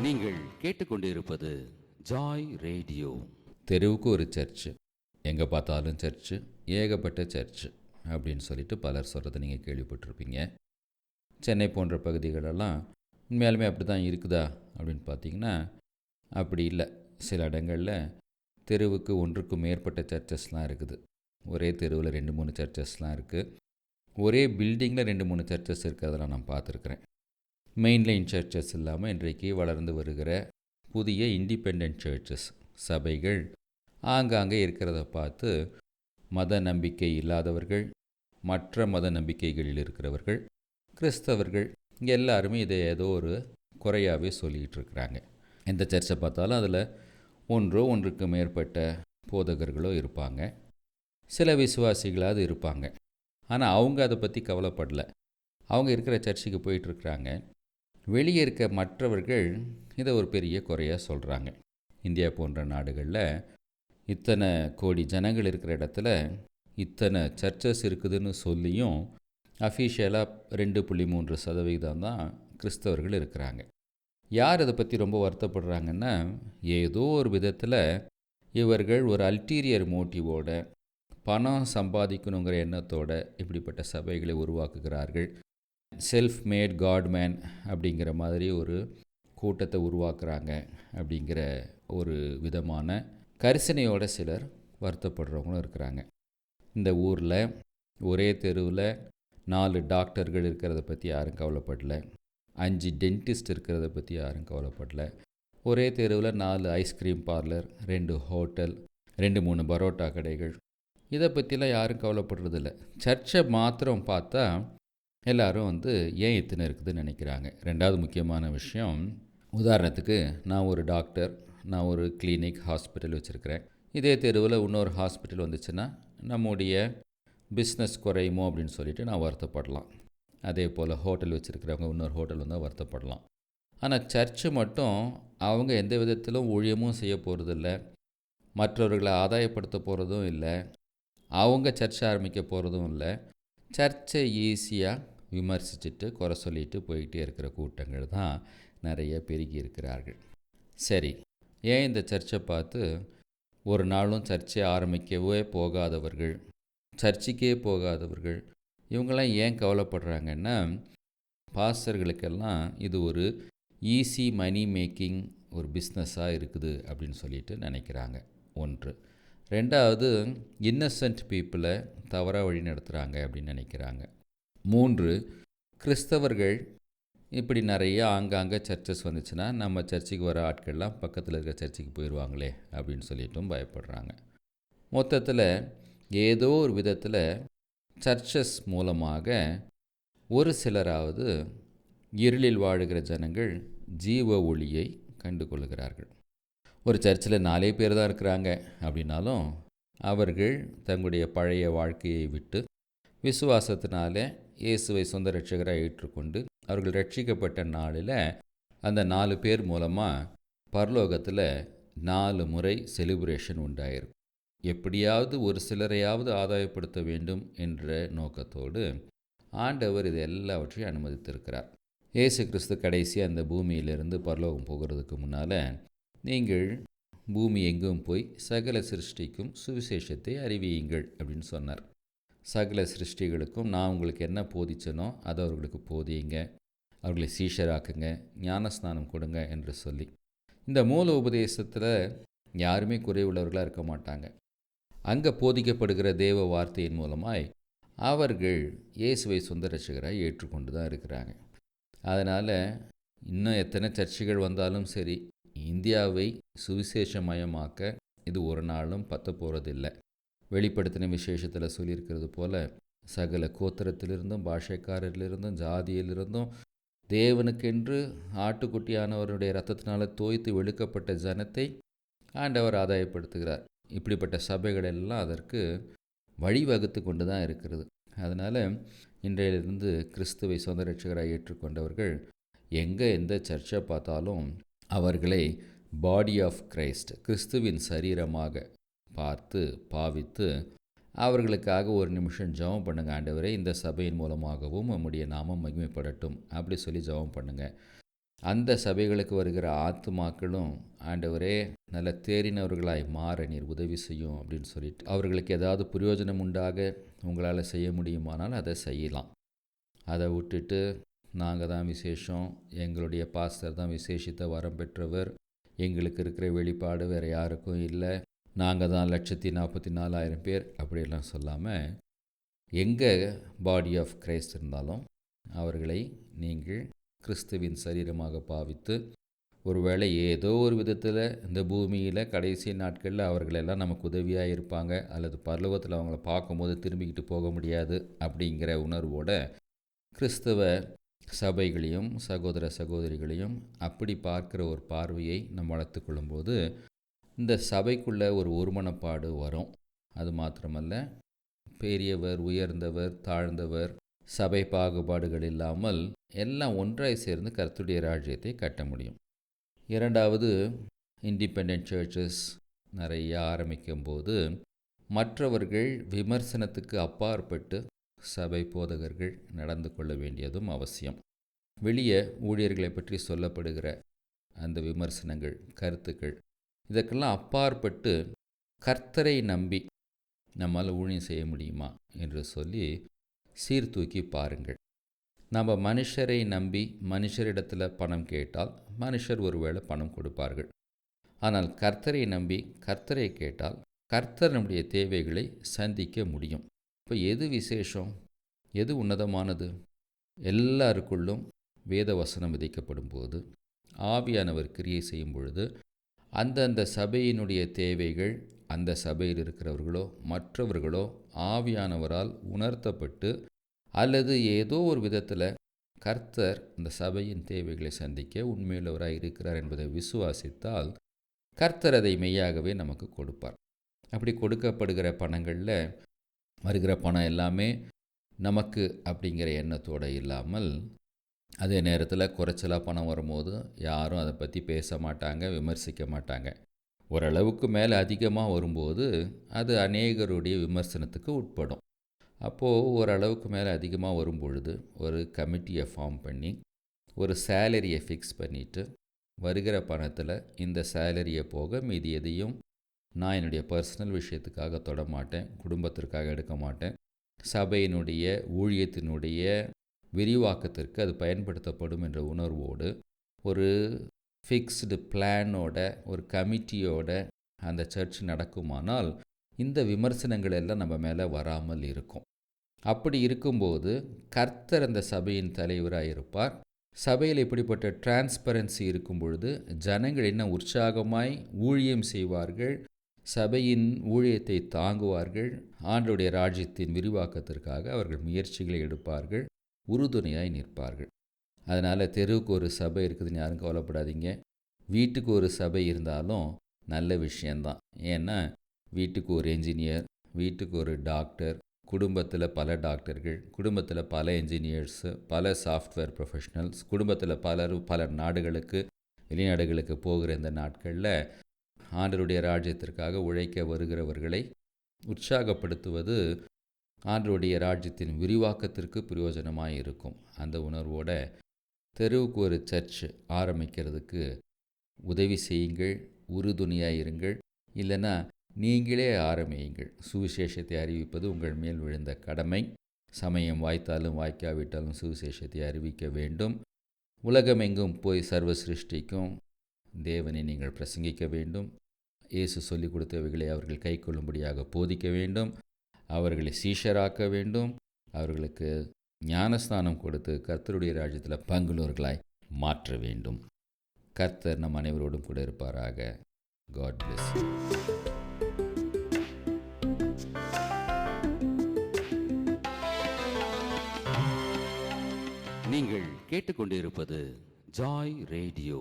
நீங்கள் கேட்டுக்கொண்டிருப்பது Joy radio. தெருவுக்கு ஒரு சர்ச்சு, எங்கே பார்த்தாலும் சர்ச்சு, ஏகப்பட்ட சர்ச்சு அப்படின்னு சொல்லிட்டு பலர் சொல்கிறத நீங்கள் கேள்விப்பட்டிருப்பீங்க. சென்னை போன்ற பகுதிகளெல்லாம் உண்மையாலுமே அப்படி தான் இருக்குதா அப்படின்னு பார்த்தீங்கன்னா அப்படி இல்லை. சில இடங்களில் தெருவுக்கு ஒன்றுக்கும் மேற்பட்ட சர்ச்சஸ்லாம் இருக்குது. ஒரே தெருவில் 2-3 சர்ச்சஸ்லாம் இருக்குது. ஒரே பில்டிங்கில் 2-3 சர்ச்சஸ் இருக்கிறதெல்லாம் நான் பார்த்துருக்குறேன். மெயின்லைன் சர்ச்சஸ் இல்லாமல் இன்றைக்கு வளர்ந்து வருகிற புதிய இண்டிபெண்ட் சர்ச்சஸ், சபைகள் ஆங்காங்கே இருக்கிறத பார்த்து மத நம்பிக்கை இல்லாதவர்கள், மற்ற மத நம்பிக்கைகளில் இருக்கிறவர்கள், கிறிஸ்தவர்கள் எல்லாருமே இதை ஏதோ ஒரு குறையாகவே சொல்லிகிட்டு இருக்கிறாங்க. எந்த சர்ச்சை பார்த்தாலும் அதில் ஒன்றுக்கு மேற்பட்ட போதகர்களோ இருப்பாங்க, சில விசுவாசிகளாவது இருப்பாங்க. ஆனால் அவங்க அதை பற்றி கவலைப்படலை. அவங்க இருக்கிற சர்ச்சுக்கு போயிட்டுருக்குறாங்க. வெளியே இருக்க மற்றவர்கள் இதை ஒரு பெரிய குறையாக சொல்கிறாங்க. இந்தியா போன்ற நாடுகளில் இத்தனை கோடி ஜனங்கள் இருக்கிற இடத்துல இத்தனை சர்ச்சஸ் இருக்குதுன்னு சொல்லியும் அஃபீஷியலாக 2.3% தான் கிறிஸ்தவர்கள் இருக்கிறாங்க. யார் அதை பற்றி ரொம்ப வருத்தப்படுறாங்கன்னா, ஏதோ ஒரு விதத்தில் இவர்கள் ஒரு அல்டீரியர் மோட்டிவோட, பணம் சம்பாதிக்கணுங்கிற எண்ணத்தோட இப்படிப்பட்ட சபைகளை உருவாக்குகிறார்கள். செல்ஃப் மேட் காட்மேன் அப்படிங்கிற மாதிரி ஒரு கூட்டத்தை உருவாக்குறாங்க அப்படிங்கிற ஒரு விதமான கரிசனையோட சிலர் வருத்தப்படுறவங்களும் இருக்கிறாங்க. இந்த ஊரில் ஒரே தெருவில் 4 டாக்டர்கள் இருக்கிறத பற்றி யாரும் கவலைப்படல, 5 டென்டிஸ்ட் இருக்கிறத பற்றி யாரும் கவலைப்படல. ஒரே தெருவில் 4 ஐஸ்கிரீம் பார்லர், 2 ஹோட்டல், 2-3 பரோட்டா கடைகள், இதை பற்றிலாம் யாரும் கவலைப்படுறதில்ல. சர்ச்சை மாத்திரம் பார்த்தா எல்லோரும் ஏன் இத்தனை இருக்குதுன்னு நினைக்கிறாங்க. ரெண்டாவது முக்கியமான விஷயம், உதாரணத்துக்கு நான் ஒரு டாக்டர், நான் ஒரு கிளினிக் ஹாஸ்பிட்டல் வச்சுருக்கிறேன். இதே தெருவில் இன்னொரு ஹாஸ்பிட்டல் வந்துச்சுன்னா நம்முடைய பிஸ்னஸ் குறையுமோ அப்படின்னு சொல்லிட்டு நான் வருத்தப்படலாம். அதே போல் ஹோட்டல் வச்சுருக்கிறவங்க இன்னொரு ஹோட்டல் வந்தால் வருத்தப்படலாம். ஆனால் சர்ச்சு மட்டும் அவங்க எந்த விதத்திலும் ஊழியமும் செய்ய போகிறதில்ல, மற்றவர்களை ஆதாயப்படுத்த போகிறதும் இல்லை, அவங்க சர்ச்சை ஆரம்பிக்க போகிறதும் இல்லை. சர்ச்சை ஈஸியாக விமர்சிச்சுட்டு குறை சொல்லிட்டு போய்கிட்டே இருக்கிற கூட்டங்கள் தான் நிறைய பெருகி இருக்கிறார்கள். சரி, ஏன் இந்த சர்ச்சை பார்த்து ஒரு நாளும் சர்ச்சை ஆரம்பிக்கவே போகாதவர்கள், சர்ச்சுக்கே போகாதவர்கள், இவங்கெல்லாம் ஏன் கவலைப்படுறாங்கன்னா, பாஸ்டர்களுக்கெல்லாம் இது ஒரு ஈஸி மணி மேக்கிங் ஒரு பிஸ்னஸாக இருக்குது அப்படின்னு சொல்லிட்டு நினைக்கிறாங்க. ஒன்று. ரெண்டாவது, இன்னசென்ட் பீப்புளை தவறாக வழி நடத்துகிறாங்க அப்படின்னு நினைக்கிறாங்க. 3, கிறிஸ்தவர்கள் இப்படி நிறைய ஆங்காங்கே சர்ச்சஸ் வந்துச்சுன்னா நம்ம சர்ச்சுக்கு வர ஆட்கள்லாம் பக்கத்தில் இருக்க சர்ச்சுக்கு போயிடுவாங்களே அப்படின்னு சொல்லிட்டும் பயப்படுறாங்க. மொத்தத்தில் ஏதோ ஒரு விதத்தில் சர்ச்சஸ் மூலமாக ஒரு சிலராவது இருளில் வாழுகிற ஜனங்கள் ஜீவ ஒளியை கண்டு கொள்கிறார்கள். ஒரு சர்ச்சில் 4 பேர் தான் இருக்கிறாங்க அப்படின்னாலும் அவர்கள் தங்களுடைய பழைய வாழ்க்கையை விட்டு விசுவாசத்தினாலே இயேசுவை சொந்த இரட்சகராக ஏற்றுக்கொண்டு அவர்கள் ரட்சிக்கப்பட்ட நாளில் அந்த 4 பேர் மூலமாக பரலோகத்தில் 4 முறை செலிப்ரேஷன் உண்டாயிருக்கும். எப்படியாவது ஒரு சிலரையாவது ஆதாயப்படுத்த வேண்டும் என்ற நோக்கத்தோடு ஆண்டவர் இது எல்லாவற்றையும் அனுமதித்திருக்கிறார். இயேசு கிறிஸ்து கடைசியாக அந்த பூமியிலிருந்து பரலோகம் போகிறதுக்கு முன்னால், நீங்கள் பூமி எங்கும் போய் சகல சிருஷ்டிக்கும் சுவிசேஷத்தை அறிவியுங்கள் அப்படின்னு சொன்னார். சகல சிருஷ்டிகளுக்கும் நான் உங்களுக்கு என்ன போதிச்சனோ அதை அவர்களுக்கு போதியுங்க, அவர்களை சீஷராக்குங்க, ஞானஸ்நானம் கொடுங்க என்று சொல்லி. இந்த மூல உபதேசத்தில் யாருமே குறைவுள்ளவர்களாக இருக்க மாட்டாங்க. அங்கே போதிக்கப்படுகிற தேவ வார்த்தையின் மூலமாய் அவர்கள் இயேசுவை சொந்த இரட்சகராக ஏற்றுக்கொண்டு தான் இருக்கிறாங்க. அதனால் இன்னும் எத்தனை சர்ச்சைகள் வந்தாலும் சரி, இந்தியாவை சுவிசேஷமயமாக்க இது ஒரு நாளும் பத்த போகிறதில்லை. வெளிப்படுத்தின விசேஷத்தில் சொல்லியிருக்கிறது போல் சகல கோத்திரத்திலிருந்தும், பாஷைக்காரரிலிருந்தும், ஜாதியிலிருந்தும் தேவனுக்கென்று ஆட்டுக்குட்டியானவருடைய இரத்தத்தினால் தோய்த்து வெளுக்கப்பட்ட ஜனத்தை ஆண்டவர் ஆதாயப்படுத்துகிறார். இப்படிப்பட்ட சபைகள் எல்லாம் அதற்கு வழிவகுத்து கொண்டு தான் இருக்கிறது. அதனால் இன்றையிலிருந்து கிறிஸ்துவை சொந்த இரட்சகராக ஏற்றுக்கொண்டவர்கள் எந்த சர்ச்சை பார்த்தாலும் அவர்களை பாடி ஆஃப் கிரைஸ்ட், கிறிஸ்துவின் சரீரமாக பார்த்து பாவித்து அவர்களுக்காக ஒரு நிமிஷம் ஜெபம் பண்ணுங்க. ஆண்டவரே, இந்த சபையின் மூலமாகவும் உம்முடைய நாமம் மகிமைப்படட்டும் அப்படி சொல்லி ஜெபம் பண்ணுங்க. அந்த சபைகளுக்கு வருகிற ஆத்துமாக்களும் ஆண்டவரே நல்ல தேறினவர்களாய் மாற நீர் உதவி செய்யும் அப்படின்னு சொல்லிட்டு அவர்களுக்கு ஏதாவது பிரயோஜனம் உண்டாக உங்களால் செய்ய முடியுமானால் அதை செய்யலாம். அதை விட்டுட்டு நாங்கள் தான் விசேஷம், எங்களுடைய பாஸ்டர் தான் விசேஷித்த வரம் பெற்றவர், எங்களுக்கு இருக்கிற வெளிப்பாடு வேறு யாருக்கும் இல்லை, நாங்கள் தான் 1,44,000 பேர் அப்படியெல்லாம் சொல்லாமல், எங்கே பாடி ஆஃப் கிரைஸ்ட் இருந்தாலும் அவர்களை நீங்கள் கிறிஸ்துவின் சரீரமாக பாவித்து, ஒருவேளை ஏதோ ஒரு விதத்தில் இந்த பூமியில் கடைசி நாட்களில் அவர்களெல்லாம் நமக்கு உதவியாக இருப்பாங்க, அல்லது பரலோகத்தில் அவங்கள பார்க்கும்போது திரும்பிக்கிட்டு போக முடியாது அப்படிங்கிற உணர்வோட கிறிஸ்தவ சபைகளையும் சகோதர சகோதரிகளையும் அப்படி பார்க்குற ஒரு பார்வையை நம்ம வளர்த்து கொள்ளும்போது இந்த சபைக்குள்ளே ஒரு ஒருமனப்பாடு வரும். அது மாத்திரமல்ல, பெரியவர் உயர்ந்தவர் தாழ்ந்தவர் சபை பாகுபாடுகள் இல்லாமல் எல்லாம் ஒன்றாய் சேர்ந்து கர்த்தருடைய ராஜ்யத்தை கட்ட முடியும். இரண்டாவது, இண்டிபெண்டன்ட் சர்ச்சஸ் நிறைய ஆரம்பிக்கும்போது மற்றவர்கள் விமர்சனத்துக்கு அப்பாற்பட்டு சபை போதகர்கள் நடந்து கொள்ள வேண்டியதும் அவசியம். வெளியே ஊழியர்களை பற்றி சொல்லப்படுகிற அந்த விமர்சனங்கள், கருத்துக்கள், இதற்கெல்லாம் அப்பாற்பட்டு கர்த்தரை நம்பி நம்மால் ஊழியம் செய்ய முடியுமா என்று சொல்லி சீர்தூக்கி பாருங்கள். நம்ம மனுஷரை நம்பி மனுஷரிடத்தில் பணம் கேட்டால் மனுஷர் ஒருவேளை பணம் கொடுப்பார்கள். ஆனால் கர்த்தரை நம்பி கர்த்தரை கேட்டால் கர்த்தர் நம்முடைய தேவைகளை சந்திக்க முடியும். இப்போ எது விசேஷம், எது உன்னதமானது? எல்லாருக்குள்ளும் வேத வசனம் விதைக்கப்படும் போது, ஆவியானவர் கிரியை செய்யும் பொழுது, அந்தந்த சபையினுடைய தேவைகள் அந்த சபையில் இருக்கிறவர்களோ மற்றவர்களோ ஆவியானவரால் உணர்த்தப்பட்டு, அல்லது ஏதோ ஒரு விதத்தில் கர்த்தர் அந்த சபையின் தேவைகளை சந்திக்க உண்மையுள்ளவராக இருக்கிறார் என்பதை விசுவாசித்தால் கர்த்தர் அதை மெய்யாகவே நமக்கு கொடுப்பார். அப்படி கொடுக்கப்படுகிற பணங்களில் வருகிற பணம் எல்லாமே நமக்கு அப்படிங்கிற எண்ணத்தோடு இல்லாமல், அதே நேரத்தில் குறைச்சலாக பணம் வரும்போது யாரும் அதை பற்றி பேச மாட்டாங்க, விமர்சிக்க மாட்டாங்க. ஓரளவுக்கு மேலே அதிகமாக வரும்போது அது அநேகருடைய விமர்சனத்துக்கு உட்படும். அப்போது ஓரளவுக்கு மேலே அதிகமாக வரும்பொழுது ஒரு கமிட்டியை ஃபார்ம் பண்ணி ஒரு சேலரியை ஃபிக்ஸ் பண்ணிவிட்டு, வருகிற பணத்தில் இந்த சேலரியை போக மீதி எதையும் நான் என்னுடைய பர்சனல் விஷயத்துக்காக தொட மாட்டேன், குடும்பத்திற்காக எடுக்க மாட்டேன், சபையினுடைய ஊழியத்தினுடைய விரிவாக்கத்திற்கு அது பயன்படுத்தப்படும் என்ற உணர்வோடு ஒரு ஃபிக்ஸ்டு பிளானோட ஒரு கமிட்டியோட அந்த சர்ச் நடக்குமானால் இந்த விமர்சனங்கள் எல்லாம் நம்ம மேலே வராமல் இருக்கும். அப்படி இருக்கும்போது கர்த்தர் அந்த சபையின் தலைவராக இருப்பார். சபையில் இப்படிப்பட்ட டிரான்ஸ்பரன்சி இருக்கும் பொழுது ஜனங்கள் என்ன உற்சாகமாய் ஊழியம் செய்வார்கள், சபையின் ஊழியத்தை தாங்குவார்கள், ஆண்டவருடைய ராஜ்யத்தின் விரிவாக்கத்திற்காக அவர்கள் முயற்சிகளை எடுப்பார்கள், உறுதுணையாய் நிற்பார்கள். அதனால் தெருவுக்கு ஒரு சபை இருக்குதுன்னு யாரும் கவலைப்படாதீங்க. வீட்டுக்கு ஒரு சபை இருந்தாலும் நல்ல விஷயந்தான். ஏன்னா வீட்டுக்கு ஒரு என்ஜினியர், வீட்டுக்கு ஒரு டாக்டர், குடும்பத்தில் பல டாக்டர்கள், குடும்பத்தில் பல என்ஜினியர்ஸு, பல சாஃப்ட்வேர் ப்ரொஃபஷனல்ஸ், குடும்பத்தில் பல நாடுகளுக்கு வெளிநாடுகளுக்கு போகிற இந்த நாட்களில் ஆண்டவருடைய ராஜ்யத்திற்காக உழைக்க வருகிறவர்களை உற்சாகப்படுத்துவது ஆண்டவருடைய ராஜ்யத்தின் விரிவாக்கத்திற்கு பிரயோஜனமாக இருக்கும். அந்த உணர்வோட தெருவுக்கு ஒரு சர்ச் ஆரம்பிக்கிறதுக்கு உதவி செய்யுங்கள், உறுதுணையாக இருங்கள். இல்லைன்னா நீங்களே ஆரம்பியுங்கள். சுவிசேஷத்தை அறிவிப்பது உங்கள் மேல் விழுந்த கடமை. சமயம் வாய்த்தாலும் வாய்க்காவிட்டாலும் சுவிசேஷத்தை அறிவிக்க வேண்டும். உலகமெங்கும் போய் சர்வ சிருஷ்டிக்கும் தேவனை நீங்கள் பிரசங்கிக்க வேண்டும். இயேசு சொல்லிக் கொடுத்தவைகளை அவர்கள் கை கொள்ளும்படியாக போதிக்க வேண்டும். அவர்களை சீஷராக்க வேண்டும். அவர்களுக்கு ஞானஸ்நானம் கொடுத்து கர்த்தருடைய ராஜ்யத்தில் பங்குள்ளவர்களாய் மாற்ற வேண்டும். கர்த்தர் நம் அனைவரோடும் கூட இருப்பாராக. God bless you. நீங்கள் கேட்டுக்கொண்டிருப்பது ஜாய் ரேடியோ.